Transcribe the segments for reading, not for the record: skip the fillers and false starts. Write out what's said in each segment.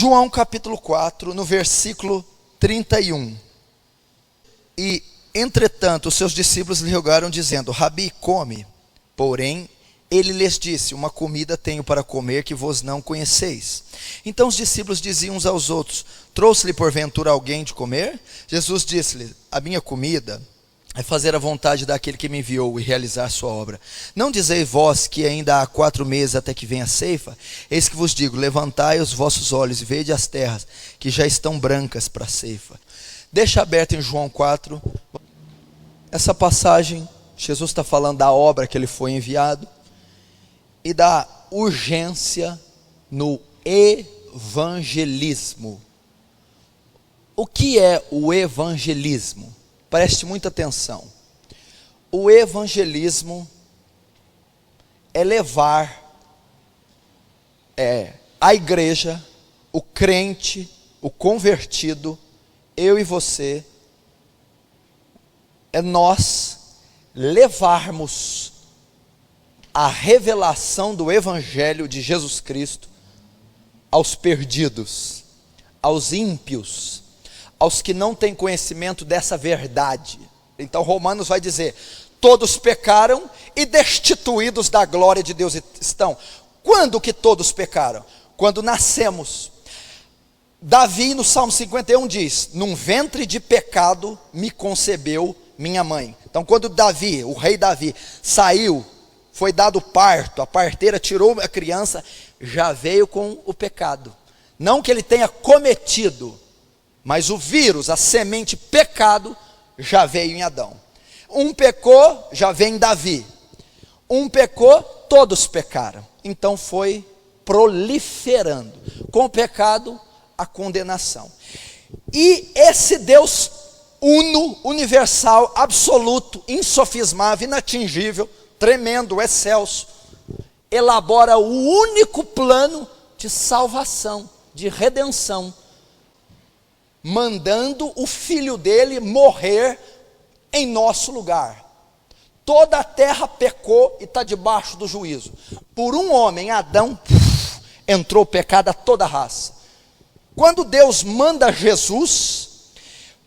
João capítulo 4, no versículo 31. E, entretanto, os seus discípulos lhe rogaram, dizendo: Rabi, come. Porém, ele lhes disse: uma comida tenho para comer que vos não conheceis. Então os discípulos diziam uns aos outros: trouxe-lhe porventura alguém de comer? Jesus disse-lhe: a minha comida é fazer a vontade daquele que me enviou e realizar sua obra. Não dizei vós que ainda há 4 meses até que venha a ceifa? Eis que vos digo: levantai os vossos olhos e vede as terras, que já estão brancas para a ceifa. Deixa aberto em João 4. Essa passagem, Jesus está falando da obra que ele foi enviado e da urgência no evangelismo. O que é o evangelismo? Preste muita atenção. O evangelismo é levar a igreja, o crente, o convertido, eu e você, é nós levarmos a revelação do evangelho de Jesus Cristo aos perdidos, aos ímpios, aos que não têm conhecimento dessa verdade. Então Romanos vai dizer: todos pecaram e destituídos da glória de Deus estão. Quando que todos pecaram? Quando nascemos. Davi no Salmo 51 diz: num ventre de pecado me concebeu minha mãe. Então quando Davi, o rei Davi, saiu, foi dado parto, a parteira tirou a criança, já veio com o pecado. Não que ele tenha cometido, mas o vírus, a semente pecado, já veio em Adão. Um pecou, já vem em Davi. Um pecou, todos pecaram. Então foi proliferando. Com o pecado, a condenação. E esse Deus uno, universal, absoluto, insofismável, inatingível, tremendo, excelso, elabora o único plano de salvação, de redenção, mandando o filho dele morrer em nosso lugar. Toda a terra pecou e está debaixo do juízo. Por um homem, Adão, entrou o pecado a toda a raça. Quando Deus manda Jesus,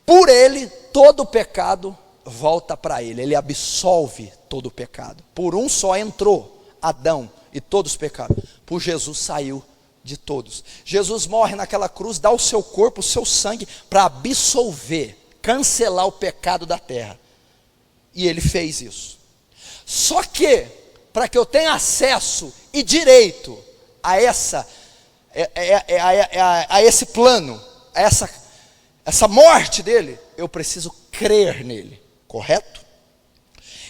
por ele todo o pecado volta para ele. Ele absolve todo o pecado. Por um só entrou Adão e todos pecaram. Por Jesus saiu de todos. Jesus morre naquela cruz, dá o seu corpo, o seu sangue, para absolver, cancelar o pecado da terra. E ele fez isso. Só que, para que eu tenha acesso e direito a esse plano, a essa morte dele, eu preciso crer nele, correto?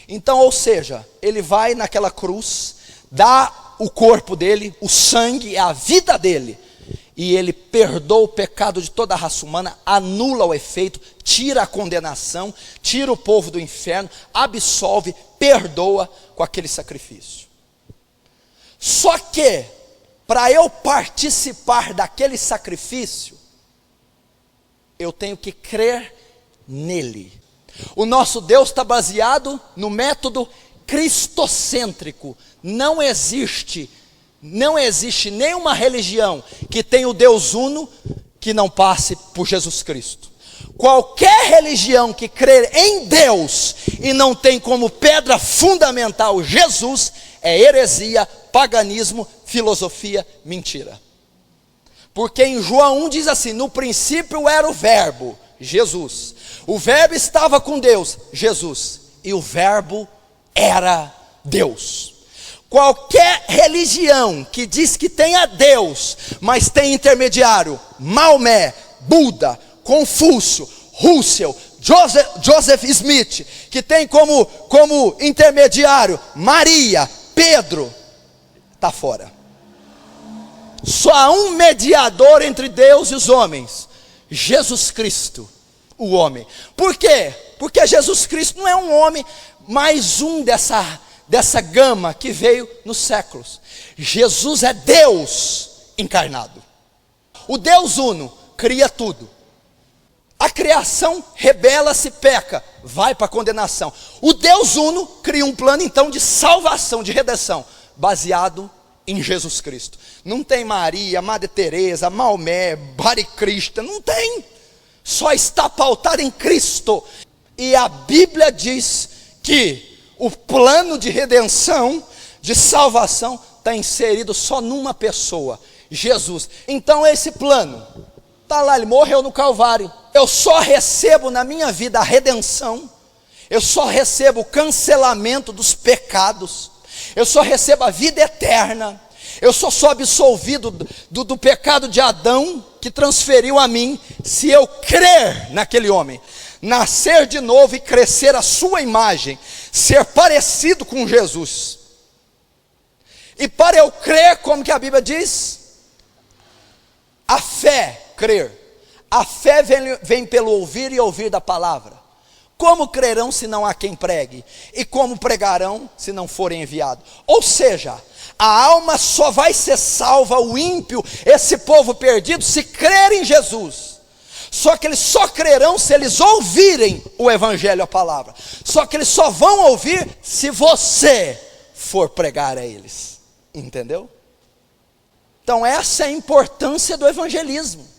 Então, ou seja, ele vai naquela cruz, dá o corpo dele, o sangue, a vida dele, e ele perdoa o pecado de toda a raça humana, anula o efeito, tira a condenação, tira o povo do inferno, absolve, perdoa com aquele sacrifício. Só que, para eu participar daquele sacrifício, eu tenho que crer nele. O nosso Deus está baseado no método cristocêntrico. Não existe nenhuma religião que tenha o Deus uno que não passe por Jesus Cristo. Qualquer religião que crer em Deus e não tem como pedra fundamental Jesus, é heresia, paganismo, filosofia, mentira. Porque em João 1 diz assim: no princípio era o verbo, Jesus. O verbo estava com Deus, Jesus. E o verbo era Deus. Qualquer religião que diz que tem a Deus, mas tem intermediário, Maomé, Buda, Confúcio, Russell, Joseph Smith, que tem como intermediário Maria, Pedro, está fora. Só há um mediador entre Deus e os homens: Jesus Cristo, o homem. Por quê? Porque Jesus Cristo não é um homem, mais um dessa gama que veio nos séculos. Jesus é Deus encarnado. O Deus uno cria tudo. A criação rebela-se, peca, vai para a condenação. O Deus uno cria um plano então de salvação, de redenção, baseado em Jesus Cristo. Não tem Maria, Madre Teresa, Maomé, Hare Krishna, não tem. Só está pautado em Cristo. E a Bíblia diz que o plano de redenção, de salvação, está inserido só numa pessoa, Jesus. Então esse plano está lá, ele morreu no Calvário. Eu só recebo na minha vida a redenção, eu só recebo o cancelamento dos pecados, eu só recebo a vida eterna, eu só sou absolvido do pecado de Adão, que transferiu a mim, se eu crer naquele homem, nascer de novo e crescer a sua imagem, ser parecido com Jesus. E para eu crer, como que a Bíblia diz? A fé, crer. A fé vem pelo ouvir e ouvir da palavra. Como crerão se não há quem pregue? E como pregarão se não forem enviados? Ou seja, a alma só vai ser salva, o ímpio, esse povo perdido, se crer em Jesus. Só que eles só crerão se eles ouvirem o evangelho, a palavra. Só que eles só vão ouvir se você for pregar a eles. Entendeu? Então essa é a importância do evangelismo.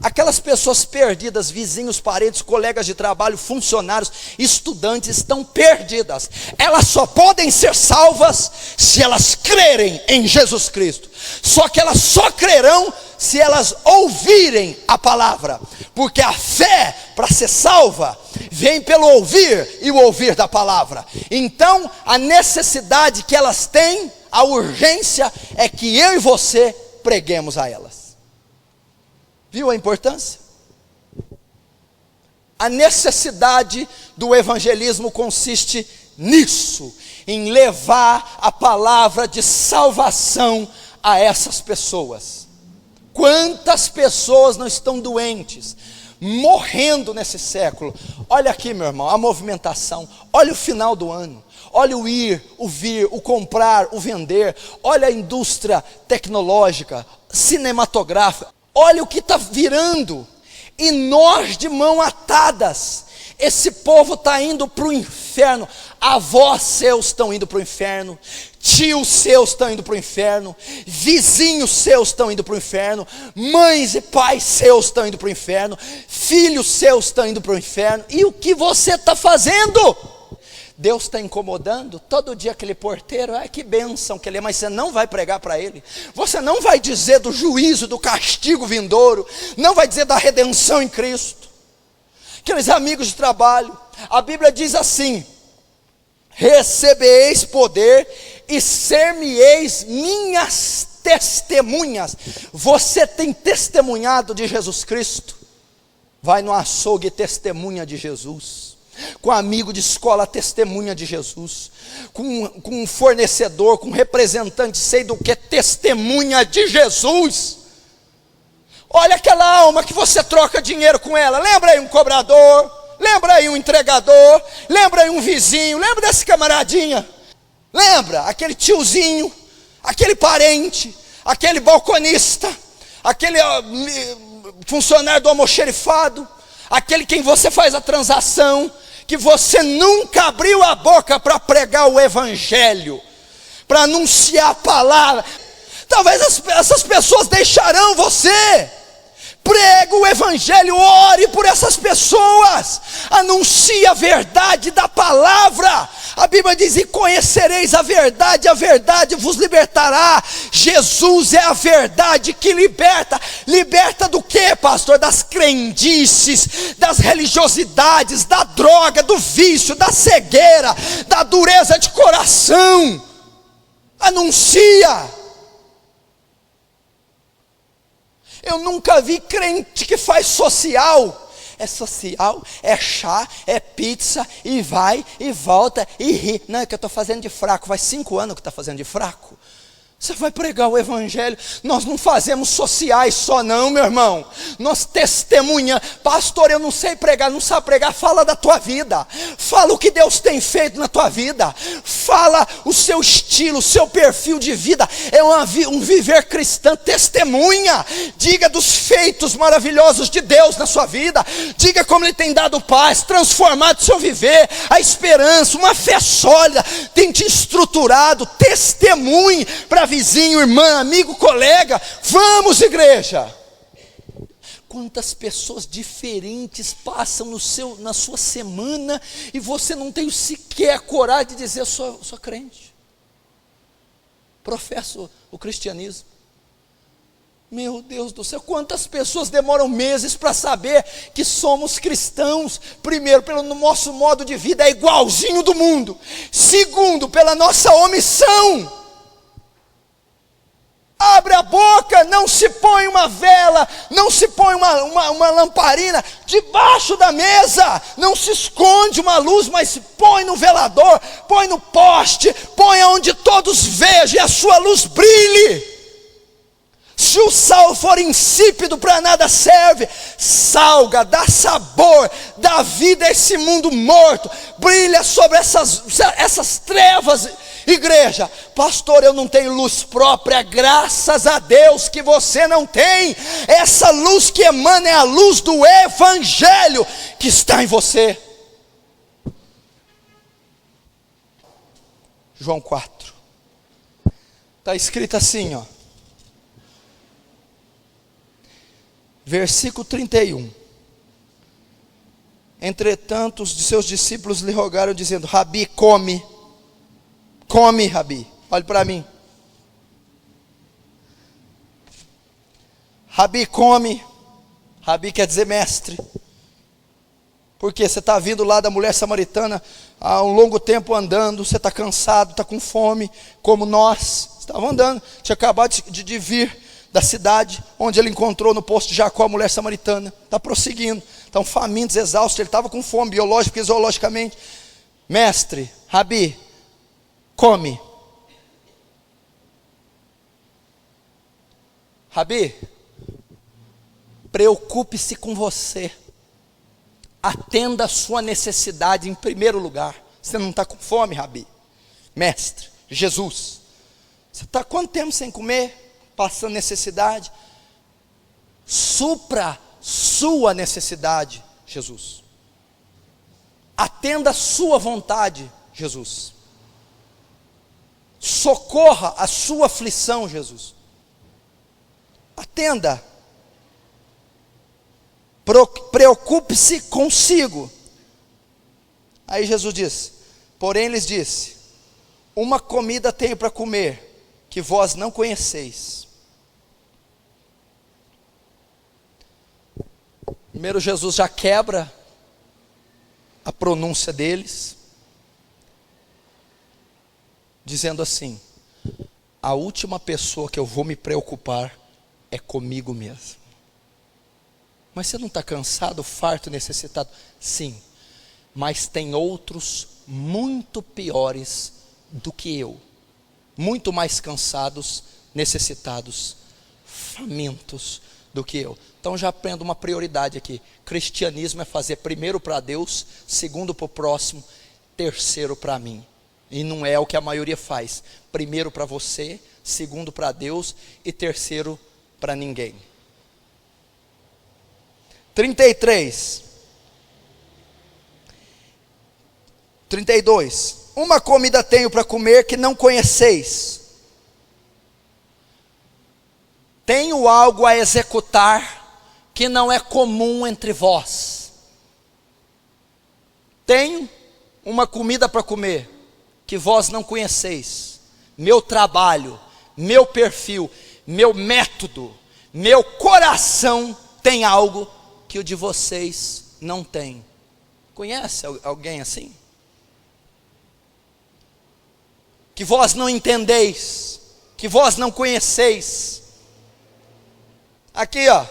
Aquelas pessoas perdidas, vizinhos, parentes, colegas de trabalho, funcionários, estudantes, estão perdidas. Elas só podem ser salvas se elas crerem em Jesus Cristo. Só que elas só crerão se elas ouvirem a palavra. Porque a fé, para ser salva, vem pelo ouvir e o ouvir da palavra. Então a necessidade que elas têm, a urgência, é que eu e você preguemos a elas. Viu a importância? A necessidade do evangelismo consiste nisso, em levar a palavra de salvação a essas pessoas. Quantas pessoas não estão doentes, morrendo nesse século? Olha aqui, meu irmão, a movimentação, olha o final do ano. Olha o ir, o vir, o comprar, o vender. Olha a indústria tecnológica, cinematográfica. Olha o que está virando. E nós de mão atadas. Esse povo está indo para o inferno. Avós seus estão indo para o inferno. Tios seus estão indo para o inferno. Vizinhos seus estão indo para o inferno. Mães e pais seus estão indo para o inferno. Filhos seus estão indo para o inferno. E o que você está fazendo? Deus está incomodando todo dia aquele porteiro. Que bênção que ele é, mas você não vai pregar para ele. Você não vai dizer do juízo, do castigo vindouro. Não vai dizer da redenção em Cristo. Aqueles amigos de trabalho, a Bíblia diz assim: recebereis poder e ser-me-eis minhas testemunhas. Você tem testemunhado de Jesus Cristo? Vai no açougue, testemunha de Jesus. Com amigo de escola, testemunha de Jesus. Com um fornecedor, com um representante, sei do que, testemunha de Jesus. Olha aquela alma que você troca dinheiro com ela. Lembra aí um cobrador, lembra aí um entregador, lembra aí um vizinho, lembra desse camaradinha, lembra aquele tiozinho, aquele parente, aquele balconista, aquele funcionário do almoxerifado, aquele quem você faz a transação, que você nunca abriu a boca para pregar o evangelho, para anunciar a palavra. Talvez essas pessoas deixarão você. Prega o evangelho, ore por essas pessoas, anuncie a verdade da palavra. A Bíblia diz: e conhecereis a verdade vos libertará. Jesus é a verdade que liberta. Liberta do que, pastor? Das crendices, das religiosidades, da droga, do vício, da cegueira, da dureza de coração. Anuncia. Eu nunca vi crente que faz social. É social, é chá, é pizza, e vai, e volta, e ri. Não, é que eu estou fazendo de fraco. Faz 5 anos que está fazendo de fraco. Você vai pregar o evangelho. Nós não fazemos sociais só não, meu irmão. Nós testemunhamos. Pastor, eu não sei pregar. Não sabe pregar? Fala da tua vida. Fala o que Deus tem feito na tua vida. Fala o seu estilo, o seu perfil de vida. É um viver cristão. Testemunha. Diga dos feitos maravilhosos de Deus na sua vida. Diga como Ele tem dado paz, transformado o seu viver, a esperança, uma fé sólida, tem te estruturado. Testemunhe para vizinho, irmã, amigo, colega. Vamos, igreja. Quantas pessoas diferentes passam na sua semana e você não tem sequer a coragem de dizer: eu sou crente, professo o cristianismo. Meu Deus do céu, quantas pessoas demoram meses para saber que somos cristãos? Primeiro, pelo nosso modo de vida é igualzinho do mundo. Segundo, pela nossa omissão. Abre a boca, não se põe uma vela, não se põe uma lamparina debaixo da mesa, não se esconde uma luz, mas se põe no velador, põe no poste, põe onde todos vejam e a sua luz brilhe. Se o sal for insípido, para nada serve. Salga, dá sabor, dá vida a esse mundo morto, brilha sobre essas trevas. Igreja, pastor, eu não tenho luz própria. Graças a Deus que você não tem. Essa luz que emana é a luz do Evangelho que está em você. João 4, está escrito assim, ó, versículo 31. Entretanto, os de seus discípulos lhe rogaram, dizendo: Rabi, come, Rabi, olhe para mim. Rabi, come. Rabi quer dizer mestre. Porque você está vindo lá da mulher samaritana há um longo tempo andando, você está cansado, está com fome, como nós. Estavam andando, tinha acabado de vir da cidade, onde ele encontrou no poço de Jacó a mulher samaritana. Está prosseguindo, estão famintos, exaustos, ele estava com fome, biológica e zoologicamente. Mestre, Rabi, come. Rabi, preocupe-se com você. Atenda a sua necessidade em primeiro lugar. Você não está com fome, Rabi? Mestre, Jesus, você está quanto tempo sem comer? Passando necessidade? Supra sua necessidade, Jesus. Atenda a sua vontade, Jesus. Socorra a sua aflição, Jesus. Atenda. Preocupe-se consigo. Aí Jesus diz: porém lhes disse: uma comida tenho para comer, que vós não conheceis. Primeiro, Jesus já quebra a pronúncia deles, dizendo assim: a última pessoa que eu vou me preocupar é comigo mesmo. Mas você não está cansado, farto, necessitado? Sim, mas tem outros muito piores do que eu, muito mais cansados, necessitados, famintos do que eu. Então já aprendo uma prioridade aqui: cristianismo é fazer primeiro para Deus, segundo para o próximo, terceiro para mim. E não é o que a maioria faz: primeiro para você, segundo para Deus e terceiro para ninguém. 32. Uma comida tenho para comer que não conheceis. Tenho algo a executar que não é comum entre vós. Tenho uma comida para comer que vós não conheceis. Meu trabalho, meu perfil, meu método, meu coração tem algo que o de vocês não tem. Conhece alguém assim? Que vós não entendeis, que vós não conheceis. Aqui, ó.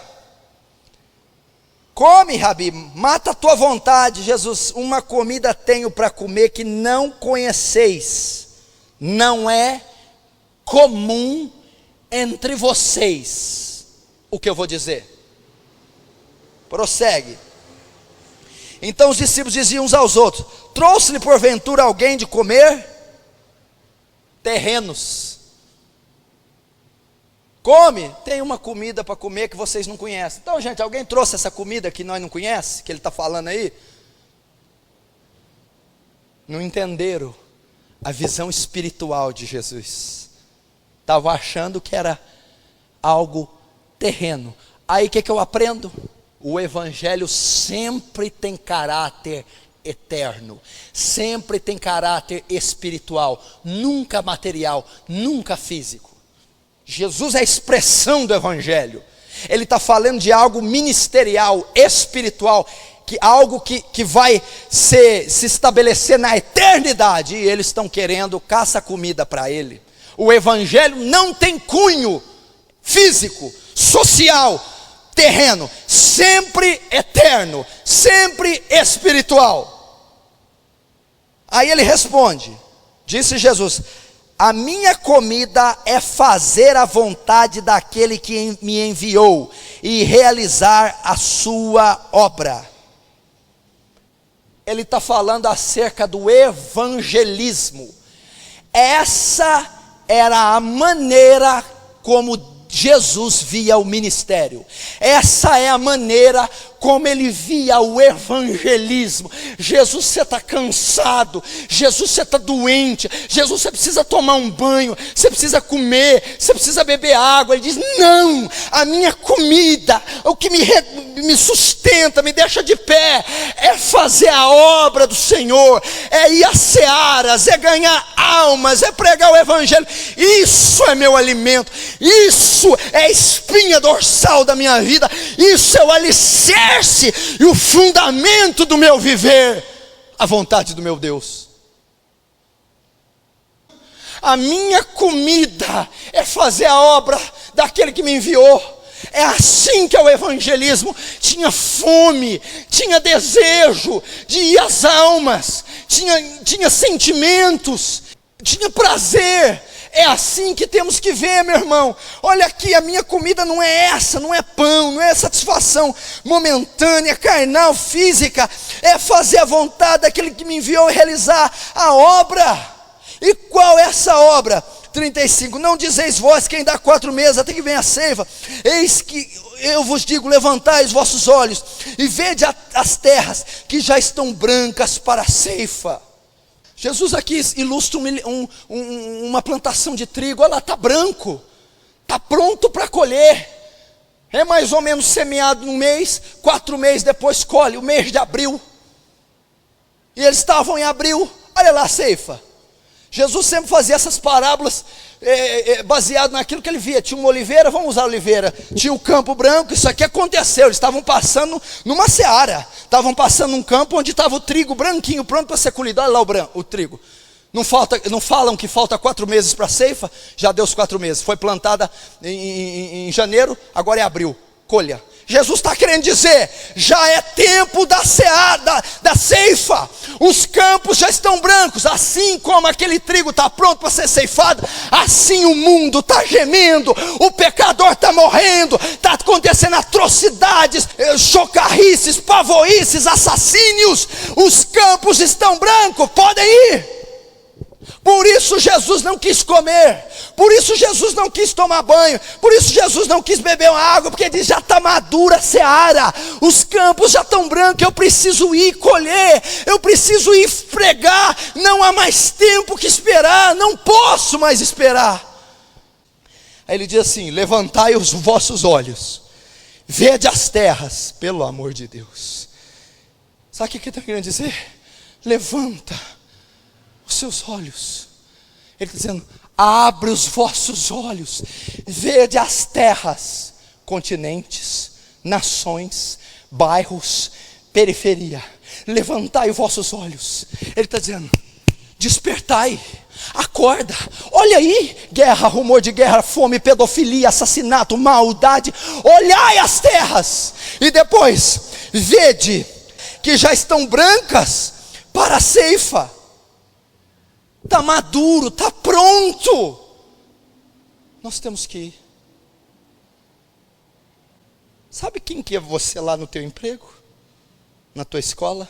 Come, Rabi, mata a tua vontade, Jesus. Uma comida tenho para comer que não conheceis. Não é comum entre vocês. O que eu vou dizer? Prossegue. Então os discípulos diziam uns aos outros: trouxe-lhe porventura alguém de comer? Terrenos. Come, tem uma comida para comer que vocês não conhecem. Então, gente, alguém trouxe essa comida que nós não conhecemos, que ele está falando aí? Não entenderam a visão espiritual de Jesus. estavam achando que era algo terreno. Aí o que eu aprendo? O evangelho sempre tem caráter eterno, sempre tem caráter espiritual, nunca material, nunca físico. Jesus é a expressão do evangelho. Ele está falando de algo ministerial, espiritual, algo que vai se estabelecer na eternidade, e eles estão querendo caça-comida para ele. O evangelho não tem cunho físico, social, terreno, sempre eterno, sempre espiritual. Aí ele responde, disse Jesus: a minha comida é fazer a vontade daquele que me enviou e realizar a sua obra. Ele está falando acerca do evangelismo. Essa era a maneira como Jesus via o ministério. Essa é a maneira como ele via o evangelismo. Jesus, você está cansado. Jesus, você está doente. Jesus, você precisa tomar um banho. Você precisa comer. Você precisa beber água. Ele diz: não, a minha comida, o que me sustenta, me deixa de pé, é fazer a obra do Senhor, é ir às searas, é ganhar almas, é pregar o evangelho. Isso é meu alimento. Isso é a espinha dorsal da minha vida. Isso é o alicerce e o fundamento do meu viver, a vontade do meu Deus. A minha comida é fazer a obra daquele que me enviou. É assim que é o evangelismo. Tinha fome, tinha desejo de ir às almas, tinha sentimentos, tinha prazer. É assim que temos que ver, meu irmão. Olha aqui, a minha comida não é essa, não é pão, não é satisfação momentânea, carnal, física. É fazer a vontade daquele que me enviou e realizar a obra. E qual é essa obra? 35, não dizeis vós quem dá 4 meses até que venha a ceifa. Eis que eu vos digo, levantai os vossos olhos e vede as terras que já estão brancas para a ceifa. Jesus aqui ilustra uma plantação de trigo. Olha lá, está branco, está pronto para colher. É mais ou menos semeado num mês, 4 meses depois colhe, o mês de abril. E eles estavam em abril, olha lá a ceifa. Jesus sempre fazia essas parábolas baseado naquilo que ele via. Tinha uma oliveira, vamos usar a oliveira. Tinha o campo branco, isso aqui aconteceu. Eles estavam passando numa seara. Estavam passando num campo onde estava o trigo branquinho, pronto para ser colhido. Olha lá o trigo. Não falam que falta 4 meses para a ceifa? Já deu os 4 meses. Foi plantada em janeiro, agora é abril. Colha. Jesus está querendo dizer, já é tempo da ceifa. Os campos já estão brancos. Assim como aquele trigo está pronto para ser ceifado, assim o mundo está gemendo. O pecador está morrendo. Está acontecendo atrocidades, chocarrices, pavorices, assassínios. Os campos estão brancos, podem ir. Por isso Jesus não quis comer, por isso Jesus não quis tomar banho, por isso Jesus não quis beber uma água, porque ele diz, já está madura a seara, os campos já estão brancos, eu preciso ir colher, eu preciso ir pregar, não há mais tempo que esperar, não posso mais esperar. Aí ele diz assim, levantai os vossos olhos, vede as terras, pelo amor de Deus. Sabe o que ele está querendo dizer? Levanta os seus olhos. Ele está dizendo, abre os vossos olhos, vede as terras, continentes, nações, bairros, periferia. Levantai os vossos olhos. Ele está dizendo, despertai, acorda, olha aí, guerra, rumor de guerra, fome, pedofilia, assassinato, maldade. Olhai as terras, e depois, vede que já estão brancas para a ceifa. Está maduro, está pronto. Nós temos que ir. Sabe quem que é você lá no teu emprego? Na tua escola?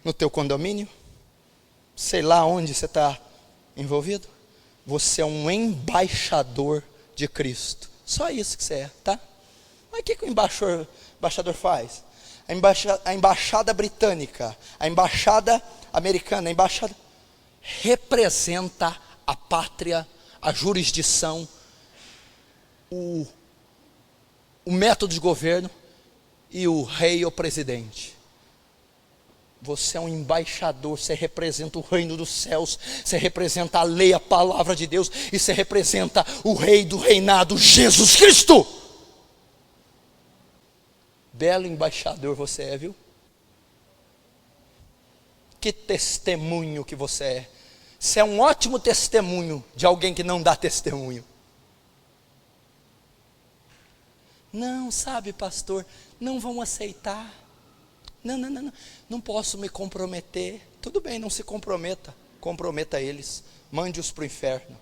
No teu condomínio? Sei lá onde você está envolvido? Você é um embaixador de Cristo. Só isso que você é, tá? Mas o que o embaixador faz? A embaixada britânica, a embaixada americana, a embaixada representa a pátria a jurisdição, o método de governo e o rei ou presidente. Você é um embaixador, você representa o reino dos céus, você representa a lei, a palavra de Deus, e você representa o rei do reinado, Jesus Cristo. Belo embaixador você é, viu? Que testemunho que você é. Você é um ótimo testemunho de alguém que não dá testemunho. Não, sabe, pastor, não vão aceitar. Não posso me comprometer. Tudo bem, não se comprometa. Comprometa eles. Mande-os para o inferno.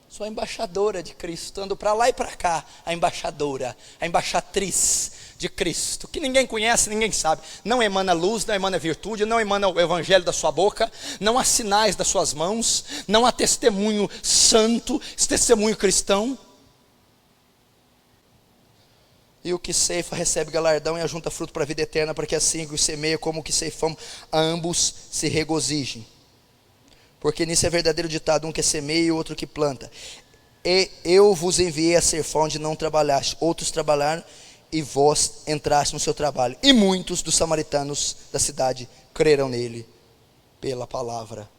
Sou a embaixadora de Cristo. Ando para lá e para cá. A embaixadora, a embaixatriz de Cristo. Que ninguém conhece, ninguém sabe. Não emana luz, não emana virtude, não emana o evangelho da sua boca. Não há sinais das suas mãos. Não há testemunho santo, testemunho cristão. E o que ceifa recebe galardão e ajunta fruto para a vida eterna, para que assim que o semeia como o que ceifam, ambos se regozijem. Porque nisso é verdadeiro ditado, um que semeia e o outro que planta. E eu vos enviei a ser onde não trabalhaste, outros trabalharam e vós entraste no seu trabalho. E muitos dos samaritanos da cidade creram nele pela palavra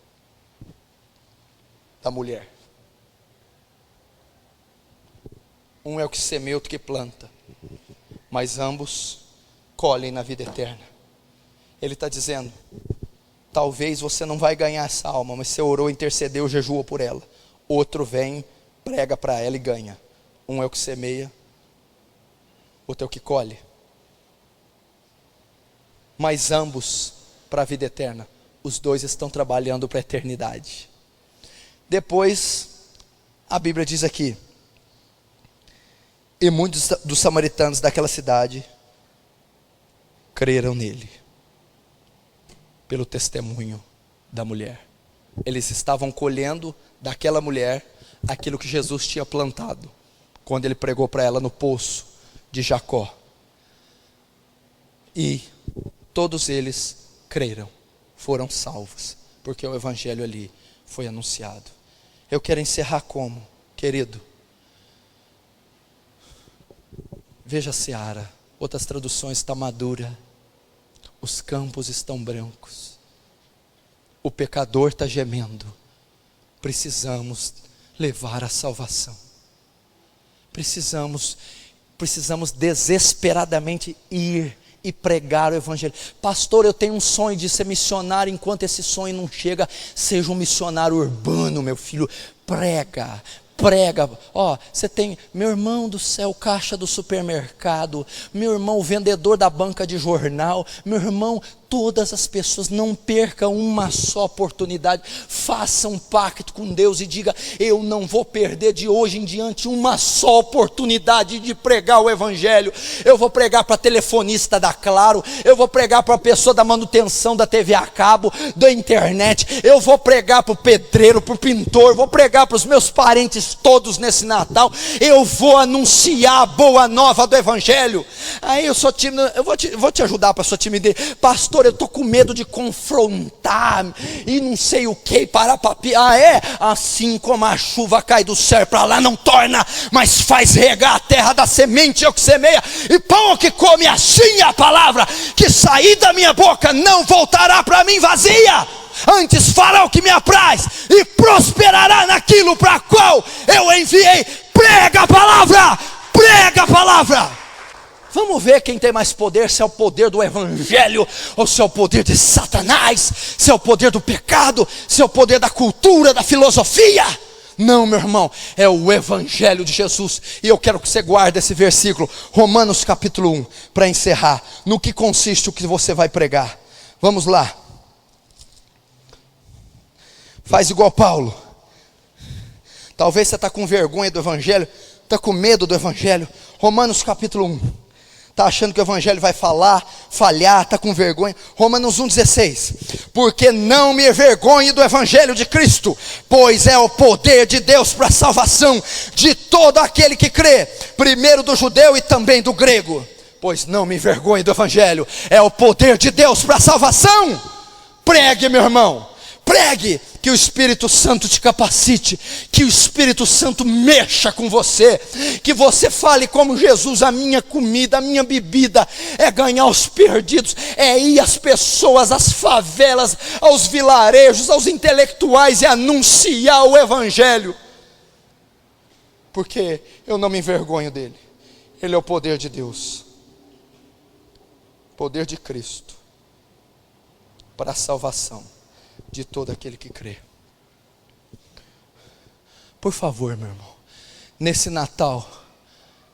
da mulher. Um é o que semeia, outro que planta, mas ambos colhem na vida eterna. Ele está dizendo, talvez você não vai ganhar essa alma, mas você orou, intercedeu, jejuou por ela. Outro vem, prega para ela e ganha. Um é o que semeia, outro é o que colhe. Mas ambos para a vida eterna. Os dois estão trabalhando para a eternidade. Depois, a Bíblia diz aqui, e muitos dos samaritanos daquela cidade creram nele, pelo testemunho da mulher. Eles estavam colhendo daquela mulher aquilo que Jesus tinha plantado, quando ele pregou para ela no poço de Jacó. E todos eles creram, foram salvos, porque o evangelho ali foi anunciado. Eu quero encerrar como, querido? Veja a seara, outras traduções, está madura, os campos estão brancos, o pecador está gemendo. Precisamos levar a salvação, precisamos desesperadamente ir e pregar o evangelho. Pastor, eu tenho um sonho de ser missionário. Enquanto esse sonho não chega, seja um missionário urbano, meu filho. Prega. Ó, você tem meu irmão do céu, caixa do supermercado, meu irmão, o vendedor da banca de jornal, meu irmão, todas as pessoas, não percam uma só oportunidade. Faça um pacto com Deus e diga, eu não vou perder de hoje em diante uma só oportunidade de pregar o evangelho. Eu vou pregar para telefonista da Claro, eu vou pregar para a pessoa da manutenção da TV a cabo, da internet, eu vou pregar para o pedreiro, para o pintor, vou pregar para os meus parentes todos nesse Natal. Eu vou anunciar a boa nova do evangelho. Aí eu sou tímido, eu vou te ajudar para a sua timidez. Pastor, eu estou com medo de confrontar e não sei o que, parar papi. Assim como a chuva cai do céu para lá, não torna, mas faz regar a terra da semente, eu que semeia, e pão que come, assim a palavra que sair da minha boca não voltará para mim vazia, antes fará o que me apraz e prosperará naquilo para qual eu enviei. Prega a palavra, prega a palavra. Vamos ver quem tem mais poder, se é o poder do evangelho, ou se é o poder de Satanás, se é o poder do pecado, se é o poder da cultura, da filosofia. Não, meu irmão, é o evangelho de Jesus. E eu quero que você guarde esse versículo, Romanos capítulo 1, para encerrar. No que consiste o que você vai pregar? Vamos lá. Faz igual Paulo. Talvez você está com vergonha do evangelho, está com medo do evangelho. Romanos capítulo 1. Está achando que o evangelho vai falhar, está com vergonha. Romanos 1,16. Porque não me envergonhe do evangelho de Cristo, pois é o poder de Deus para a salvação de todo aquele que crê, primeiro do judeu e também do grego. Pois não me envergonhe do evangelho, é o poder de Deus para a salvação. Pregue, meu irmão, pregue, que o Espírito Santo te capacite, que o Espírito Santo mexa com você, que você fale como Jesus: a minha comida, a minha bebida é ganhar os perdidos, é ir às pessoas, às favelas, aos vilarejos, aos intelectuais e anunciar o Evangelho, porque eu não me envergonho dele. Ele é o poder de Deus, poder de Cristo, para a salvação de todo aquele que crê. Por favor, meu irmão, nesse Natal,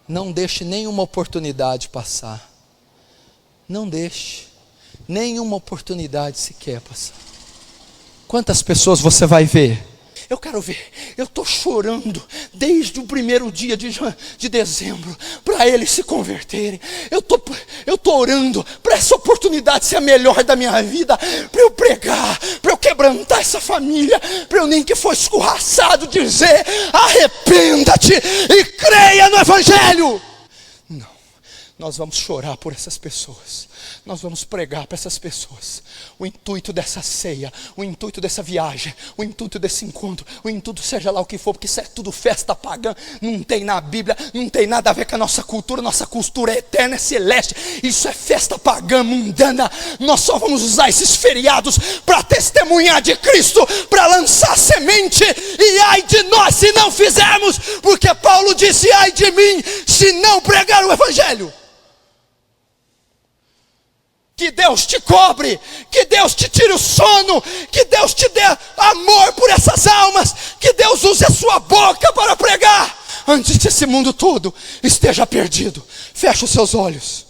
não deixe nenhuma oportunidade passar. Não deixe nenhuma oportunidade sequer passar. Quantas pessoas você vai ver? Eu quero ver. Eu estou chorando desde o primeiro dia de dezembro para eles se converterem. Eu estou orando para essa oportunidade ser a melhor da minha vida, para eu pregar, para eu quebrantar essa família, para eu, nem que for escorraçado, dizer: arrependa-te e creia no Evangelho. Não, nós vamos chorar por essas pessoas. Nós vamos pregar para essas pessoas. O intuito dessa ceia, o intuito dessa viagem, o intuito desse encontro, o intuito seja lá o que for, porque isso é tudo festa pagã, não tem na Bíblia, não tem nada a ver com a nossa cultura é eterna, é celeste. Isso é festa pagã, mundana. Nós só vamos usar esses feriados para testemunhar de Cristo, para lançar semente. E ai de nós se não fizermos, porque Paulo disse: ai de mim se não pregar o Evangelho. Que Deus te cobre, que Deus te tire o sono, que Deus te dê amor por essas almas, que Deus use a sua boca para pregar, antes que esse mundo todo esteja perdido. Feche os seus olhos.